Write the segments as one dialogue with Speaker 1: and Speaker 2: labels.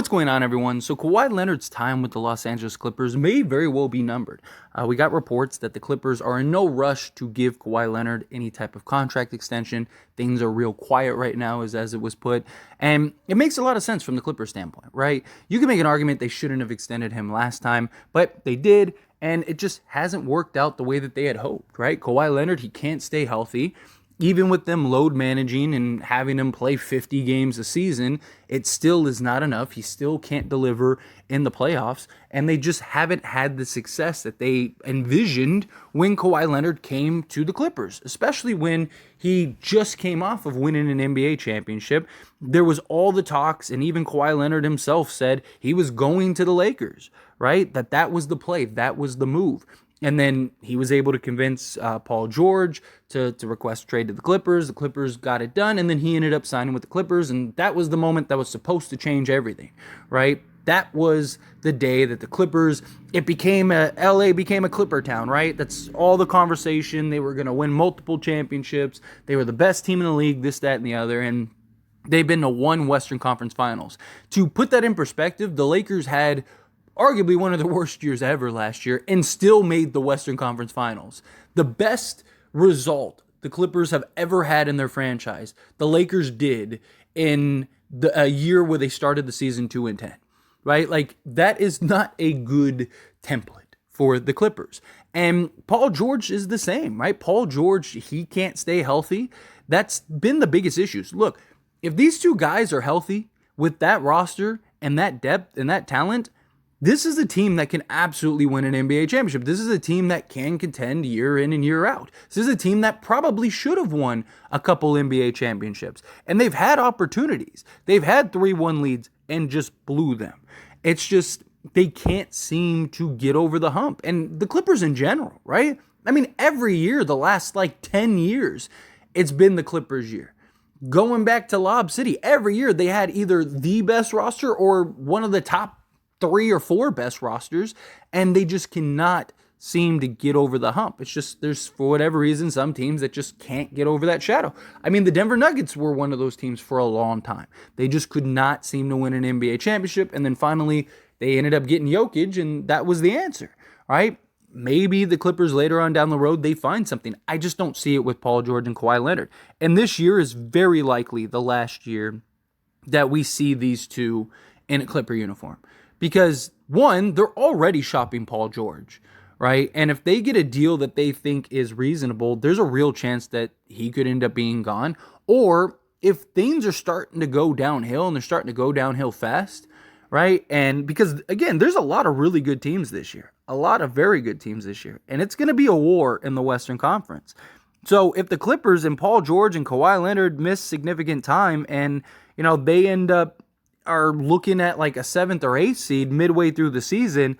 Speaker 1: What's going on, everyone? So Kawhi Leonard's time with the Los Angeles Clippers may very well be numbered. We got reports that the Clippers are in no rush to give Kawhi Leonard any type of contract extension. Things are real quiet right now, as it was put. And it makes a lot of sense from the Clippers standpoint, right? You can make an argument they shouldn't have extended him last time, but they did, and it just hasn't worked out the way that they had hoped, right? Kawhi Leonard, he can't stay healthy. Even with them load managing and having him play 50 games a season, it still is not enough. He still can't deliver in the playoffs, and they just haven't had the success that they envisioned when Kawhi Leonard came to the Clippers, especially when he just came off of winning an NBA championship. There was all the talks, and even Kawhi Leonard himself said he was going to the Lakers, right? That was the play, that was the move. And then he was able to convince Paul George to request trade to the Clippers. The Clippers got it done, and then he ended up signing with the Clippers, and that was the moment that was supposed to change everything, right? That was the day that the Clippers, LA became a Clipper town, right? That's all the conversation. They were going to win multiple championships. They were the best team in the league, this, that, and the other, and they've been to one Western Conference Finals. To put that in perspective, the Lakers had arguably one of the worst years ever last year and still made the Western Conference Finals. The best result the Clippers have ever had in their franchise, the Lakers did in a year where they started the season 2-10, right? Like, that is not a good template for the Clippers. And Paul George is the same, right? Paul George, he can't stay healthy. That's been the biggest issues. Look, if these two guys are healthy with that roster and that depth and that talent, this is a team that can absolutely win an NBA championship. This is a team that can contend year in and year out. This is a team that probably should have won a couple NBA championships. And they've had opportunities. They've had 3-1 leads and just blew them. It's just they can't seem to get over the hump. And the Clippers in general, right? I mean, every year, the last 10 years, it's been the Clippers' year. Going back to Lob City, every year they had either the best roster or one of the top 3 or 4 best rosters, and they just cannot seem to get over the hump. It's just, there's, for whatever reason, some teams that just can't get over that shadow. I mean, the Denver Nuggets were one of those teams for a long time. They just could not seem to win an NBA championship, and then finally they ended up getting Jokic, and that was the answer, right? Maybe the Clippers later on down the road, they find something. I just don't see it with Paul George and Kawhi Leonard. And this year is very likely the last year that we see these two in a Clipper uniform. Because, one, they're already shopping Paul George, right? And if they get a deal that they think is reasonable, there's a real chance that he could end up being gone. Or if things are starting to go downhill, and they're starting to go downhill fast, right? And because, again, there's a lot of really good teams this year. A lot of very good teams this year. And it's going to be a war in the Western Conference. So if the Clippers and Paul George and Kawhi Leonard miss significant time and, they end up are looking at like a 7th or 8th seed midway through the season,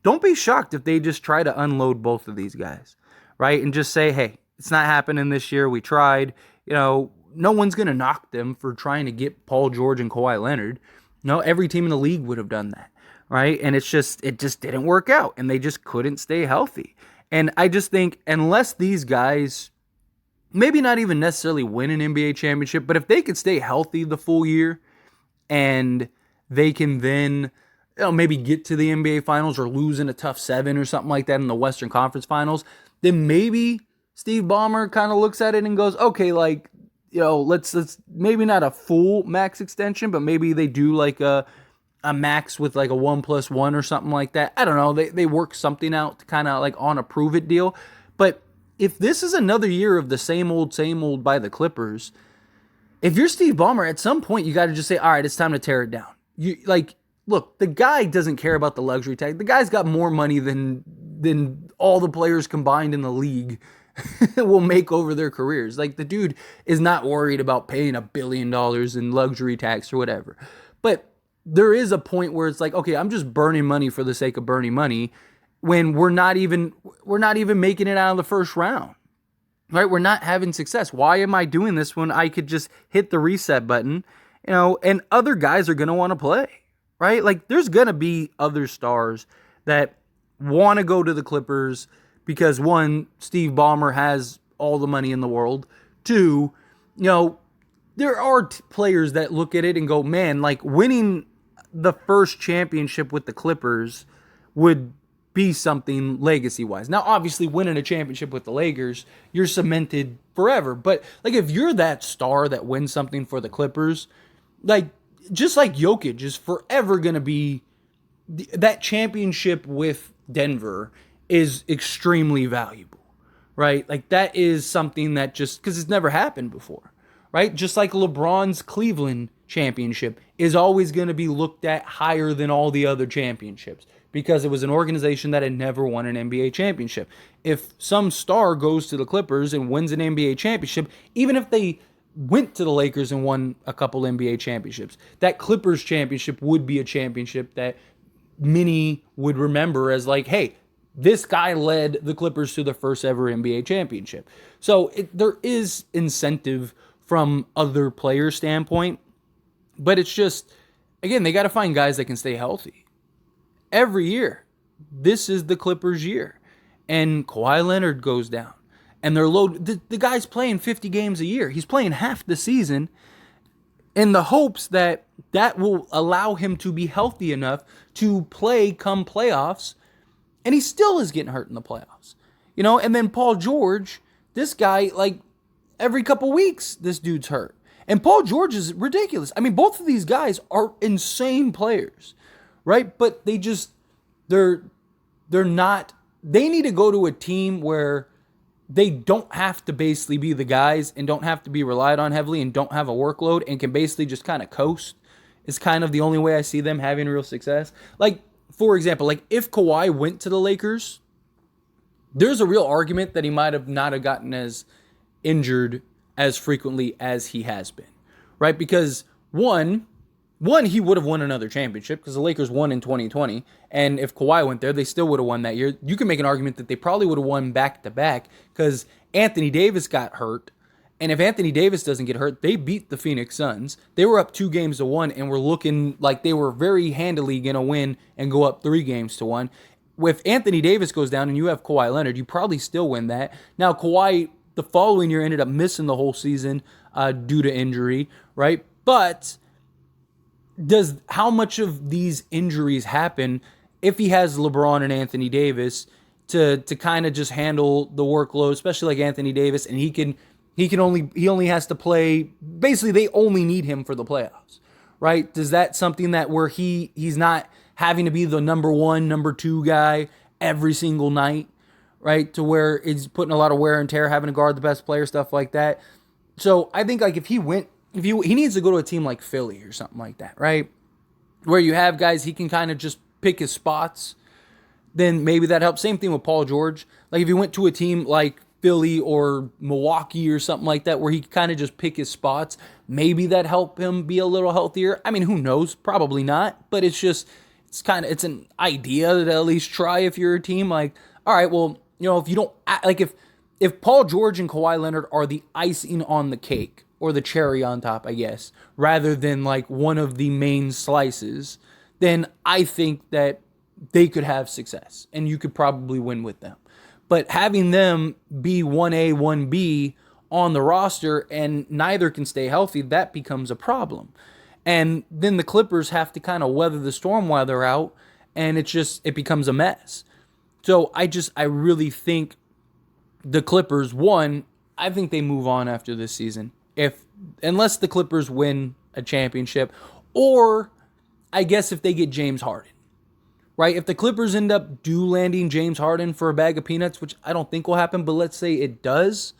Speaker 1: don't be shocked if they just try to unload both of these guys, right? And just say, hey, it's not happening this year. We tried. No one's going to knock them for trying to get Paul George and Kawhi Leonard. No, every team in the league would have done that, right? And it just didn't work out, and they just couldn't stay healthy. And I just think unless these guys maybe not even necessarily win an NBA championship, but if they could stay healthy the full year, and they can then maybe get to the NBA Finals or lose in a tough 7 or something like that in the Western Conference Finals, then maybe Steve Ballmer kind of looks at it and goes, okay, let's maybe not a full max extension, but maybe they do like a max with like a 1+1 or something like that. I don't know. They work something out to kind of like on a prove it deal. But if this is another year of the same old by the Clippers, if you're Steve Ballmer, at some point you got to just say, all right, it's time to tear it down. Look, the guy doesn't care about the luxury tag. The guy's got more money than all the players combined in the league will make over their careers. Like, the dude is not worried about paying $1 billion in luxury tax or whatever. But there is a point where it's like, okay, I'm just burning money for the sake of burning money when we're not even making it out of the first round. Right, we're not having success. Why am I doing this when I could just hit the reset button, and other guys are going to want to play, right? Like, there's going to be other stars that want to go to the Clippers because, one, Steve Ballmer has all the money in the world. 2, there are players that look at it and go, man, like winning the first championship with the Clippers would be something legacy-wise. Now, obviously, winning a championship with the Lakers, you're cemented forever. But, like, if you're that star that wins something for the Clippers, like, just like Jokic is forever going to be, that championship with Denver is extremely valuable, right? Like, that is something that just, because it's never happened before, right? Just like LeBron's Cleveland championship is always going to be looked at higher than all the other championships because it was an organization that had never won an NBA championship. If some star goes to the Clippers and wins an NBA championship, even if they went to the Lakers and won a couple NBA championships, that Clippers championship would be a championship that many would remember as like, hey, this guy led the Clippers to the first ever NBA championship. So there is incentive from other players' standpoint, but it's just, again, they got to find guys that can stay healthy. Every year, this is the Clippers' year, and Kawhi Leonard goes down, and they're loaded. The guy's playing 50 games a year. He's playing half the season in the hopes that that will allow him to be healthy enough to play come playoffs, and he still is getting hurt in the playoffs. And then Paul George, this guy, like, every couple weeks, this dude's hurt. And Paul George is ridiculous. I mean, both of these guys are insane players, right? But they're not, they need to go to a team where they don't have to basically be the guys and don't have to be relied on heavily and don't have a workload and can basically just kind of coast. Is kind of the only way I see them having real success. Like, for example, like if Kawhi went to the Lakers, there's a real argument that he might have not have gotten as injured as frequently as he has been, right? Because one, he would have won another championship because the Lakers won in 2020. And if Kawhi went there, they still would have won that year. You can make an argument that they probably would have won back-to-back because Anthony Davis got hurt. And if Anthony Davis doesn't get hurt, they beat the Phoenix Suns. They were up 2-1 and were looking like they were very handily going to win and go up 3-1. If Anthony Davis goes down and you have Kawhi Leonard, you probably still win that. Now, Kawhi, the following year, ended up missing the whole season due to injury, right? But how much of these injuries happen if he has LeBron and Anthony Davis to kind of just handle the workload, especially like Anthony Davis, and he only has to play, basically they only need him for the playoffs, right? Does that something that where he's not having to be the number one, number two guy every single night, right? To where it's putting a lot of wear and tear, having to guard the best player, stuff like that. So I think like if he needs to go to a team like Philly or something like that, right? Where you have guys, he can kind of just pick his spots, then maybe that helps. Same thing with Paul George. Like if he went to a team like Philly or Milwaukee or something like that, where he kind of just pick his spots, maybe that help him be a little healthier. I mean, who knows? Probably not, but it's an idea to at least try if you're a team. Like, all right, well, if you don't, like if Paul George and Kawhi Leonard are the icing on the cake or the cherry on top, I guess, rather than like one of the main slices, then I think that they could have success and you could probably win with them. But having them be 1A, 1B on the roster and neither can stay healthy, that becomes a problem. And then the Clippers have to kind of weather the storm while they're out, and it becomes a mess. So I really think the Clippers, I think they move on after this season. Unless the Clippers win a championship, or I guess if they get James Harden. Right? If the Clippers end up landing James Harden for a bag of peanuts, which I don't think will happen, but let's say it does,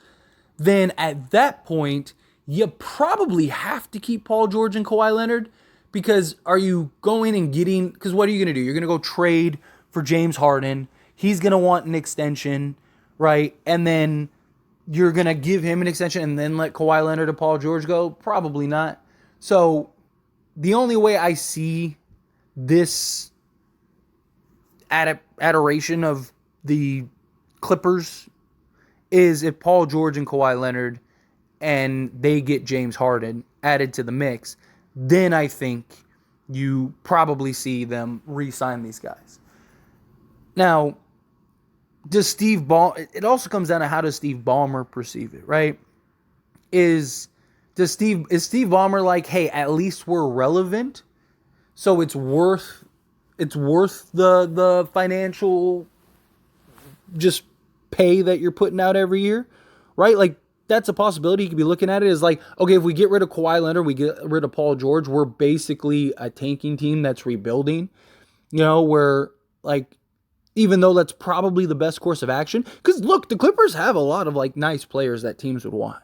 Speaker 1: then at that point, you probably have to keep Paul George and Kawhi Leonard, because are you going and getting, because what are you going to do? You're going to go trade for James Harden. He's going to want an extension, right? And then you're going to give him an extension and then let Kawhi Leonard and Paul George go? Probably not. So the only way I see this adoration of the Clippers is if Paul George and Kawhi Leonard and they get James Harden added to the mix, then I think you probably see them re-sign these guys. Now, it also comes down to how does Steve Ballmer perceive it, right? Is Steve Ballmer like, hey, at least we're relevant? So it's worth the financial just pay that you're putting out every year, right? Like that's a possibility. You could be looking at it as like, okay, if we get rid of Kawhi Leonard, we get rid of Paul George, we're basically a tanking team that's rebuilding. Where like even though that's probably the best course of action, because look, the Clippers have a lot of like nice players that teams would want.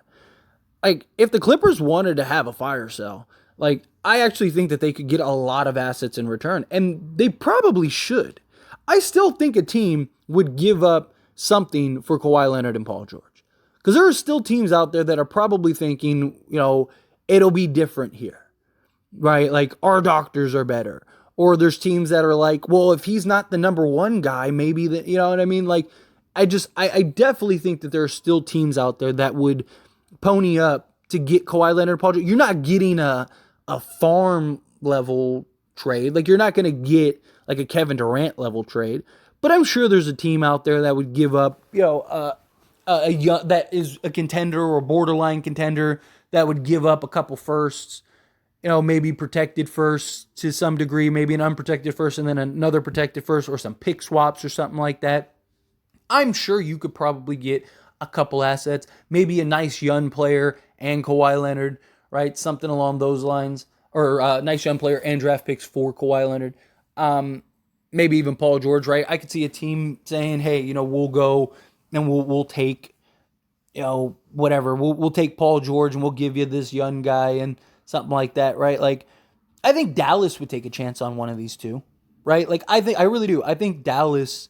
Speaker 1: Like if the Clippers wanted to have a fire sale, like I actually think that they could get a lot of assets in return, and they probably should. I still think a team would give up something for Kawhi Leonard and Paul George, because there are still teams out there that are probably thinking, it'll be different here, right? Like our doctors are better, or there's teams that are like, well, if he's not the number one guy, maybe that, you know what I mean? Like I definitely think that there are still teams out there that would pony up to get Kawhi Leonard, Paul George. You're not getting a farm level trade. Like you're not going to get like a Kevin Durant level trade, but I'm sure there's a team out there that would give up, a young, that is a contender or a borderline contender that would give up a couple firsts, maybe protected first to some degree, maybe an unprotected first and then another protected first, or some pick swaps or something like that. I'm sure you could probably get a couple assets, maybe a nice young player and Kawhi Leonard, right? Something along those lines, or a nice young player and draft picks for Kawhi Leonard. Maybe even Paul George, right? I could see a team saying, hey, we'll go and we'll take, whatever. We'll take Paul George and we'll give you this young guy and something like that, right? Like, I think Dallas would take a chance on one of these two, right? Like, I really do. I think Dallas,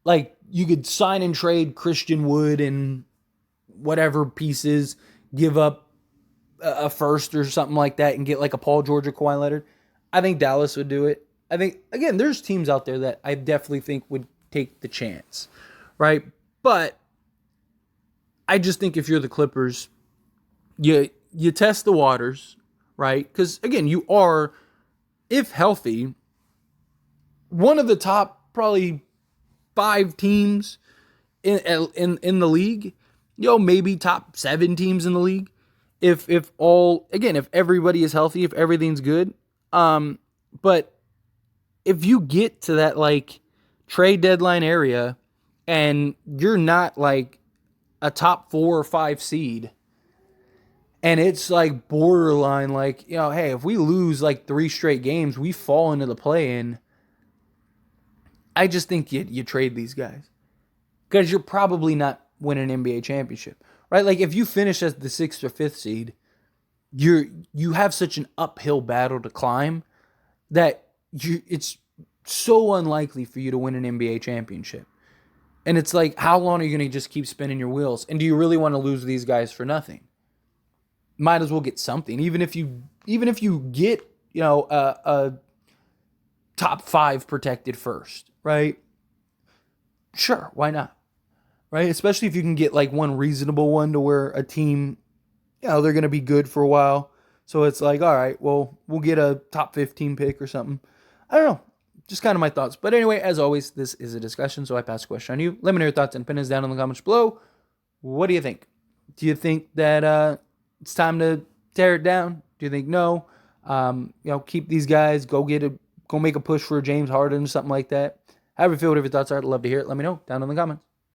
Speaker 1: like, you could sign and trade Christian Wood and whatever pieces, give up a first or something like that and get like a Paul George or Kawhi Leonard. I think Dallas would do it. I think, again, there's teams out there that I definitely think would take the chance, right? But I just think if you're the Clippers, you test the waters, right? Because, again, you are, if healthy, one of the top probably 5 teams in the league, maybe top 7 teams in the league. If everybody is healthy, if everything's good. But if you get to that like trade deadline area and you're not like a top 4 or 5 seed, and it's like borderline, like, hey, if we lose like 3 straight games, we fall into the play-in. I just think you trade these guys, because you're probably not winning an NBA championship, right? Like if you finish as the 6th or 5th seed, you have such an uphill battle to climb that it's so unlikely for you to win an NBA championship. And it's like, how long are you going to just keep spinning your wheels? And do you really want to lose these guys for nothing? Might as well get something, even if you get a top 5 protected first, right? Sure, why not? Right? Especially if you can get like one reasonable one to where a team, they're going to be good for a while. So it's like, all right, well, we'll get a top 15 pick or something. I don't know. Just kind of my thoughts. But anyway, as always, this is a discussion, so I pass the question on you. Let me know your thoughts and opinions down in the comments below. What do you think? Do you think that it's time to tear it down? Do you think no? Keep these guys, go make a push for James Harden or something like that. However you feel, whatever your thoughts are, I'd love to hear it. Let me know down in the comments.